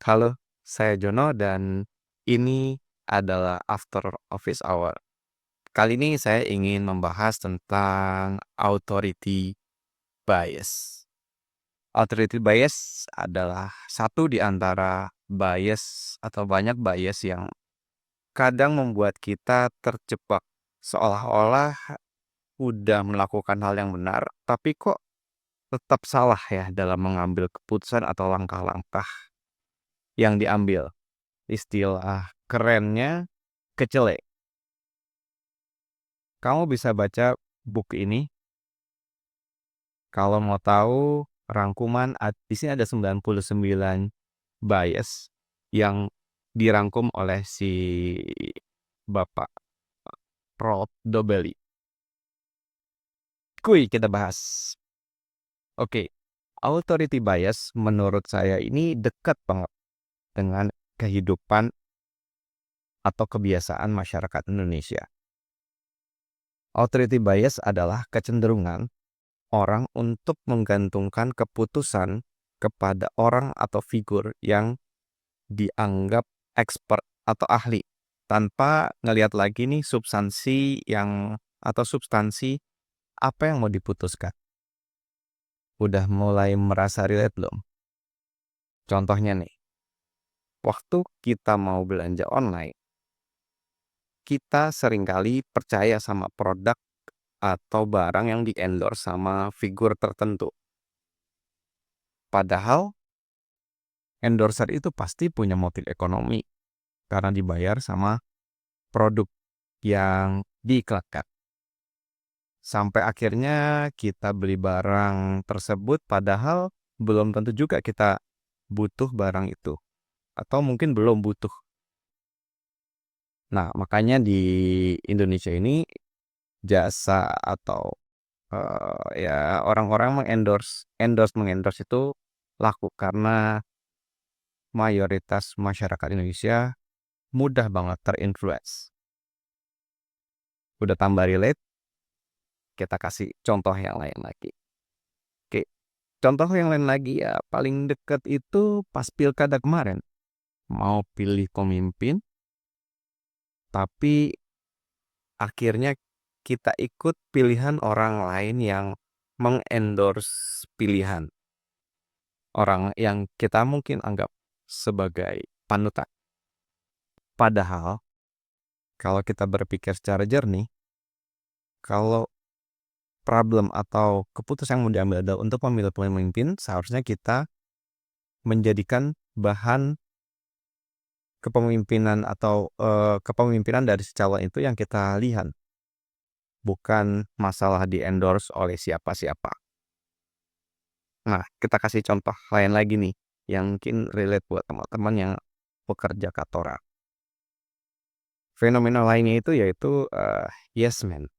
Halo, saya Jono dan ini adalah After Office Hour. Kali ini saya ingin membahas tentang authority bias. Authority bias adalah satu di antara bias atau banyak bias yang kadang membuat kita terjebak seolah-olah udah melakukan hal yang benar, tapi kok tetap salah ya dalam mengambil keputusan atau langkah-langkah yang diambil. Istilah kerennya kecele. Kamu bisa baca buku ini kalau mau tahu rangkuman di sini ada 99 bias yang dirangkum oleh si Bapak Rolf Dobelli. Kita bahas. Oke, authority bias menurut saya ini dekat banget dengan kehidupan atau kebiasaan masyarakat Indonesia. Authority bias adalah kecenderungan orang untuk menggantungkan keputusan kepada orang atau figur yang dianggap expert atau ahli tanpa ngelihat lagi nih substansi apa yang mau diputuskan. Udah mulai merasa relate belum? Contohnya nih, waktu kita mau belanja online, kita seringkali percaya sama produk atau barang yang di-endorse sama figur tertentu. Padahal endorser itu pasti punya motif ekonomi karena dibayar sama produk yang diiklankan. Sampai akhirnya kita beli barang tersebut padahal belum tentu juga kita butuh barang itu. Atau mungkin belum butuh. Nah, makanya di Indonesia ini jasa atau ya orang-orang mengendorse itu laku karena mayoritas masyarakat Indonesia mudah banget terinfluence. Udah tambah relate, kita kasih contoh yang lain lagi. Oke, contoh yang lain lagi ya paling deket itu pas pilkada kemarin. Mau pilih pemimpin, tapi akhirnya kita ikut pilihan orang lain yang mengendorse pilihan. Orang yang kita mungkin anggap sebagai panutan. Padahal, kalau kita berpikir secara jernih, kalau problem atau keputusan yang mau diambil adalah untuk memilih pemimpin, seharusnya kita menjadikan bahan kepemimpinan atau kepemimpinan dari si calon itu yang kita lihat. Bukan masalah di-endorse oleh siapa-siapa. Nah, kita kasih contoh lain lagi nih, yang mungkin relate buat teman-teman yang pekerja kantoran. Fenomena lainnya itu yaitu yes man,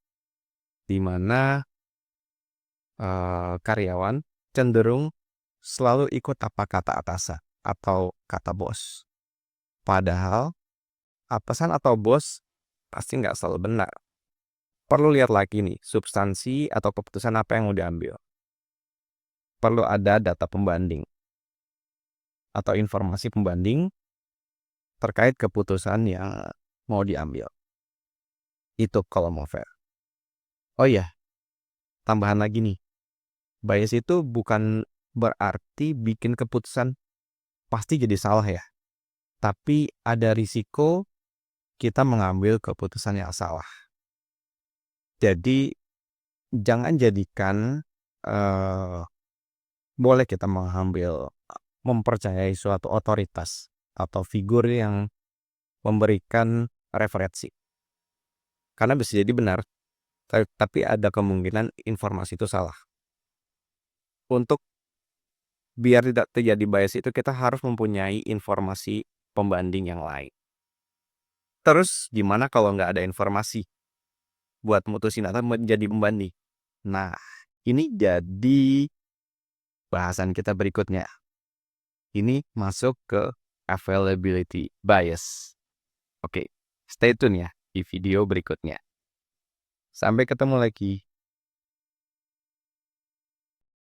di mana karyawan cenderung selalu ikut apa kata atasan atau kata bos. Padahal atasan atau bos pasti nggak selalu benar. Perlu lihat lagi nih, substansi atau keputusan apa yang mau diambil. Perlu ada data pembanding atau informasi pembanding terkait keputusan yang mau diambil. Itu kalau mau fair. Oh iya, tambahan lagi nih. Bias itu bukan berarti bikin keputusan pasti jadi salah ya. Tapi ada risiko kita mengambil keputusan yang salah. Jadi jangan jadikan boleh kita mempercayai suatu otoritas atau figur yang memberikan referensi. Karena bisa jadi benar, tapi ada kemungkinan informasi itu salah. Untuk biar tidak terjadi bias itu kita harus mempunyai informasi pembanding yang lain. Terus gimana kalau nggak ada informasi buat mutusin atau menjadi pembanding? Nah, ini jadi bahasan kita berikutnya. Ini masuk ke availability bias. Oke, stay tune ya di video berikutnya. Sampai ketemu lagi.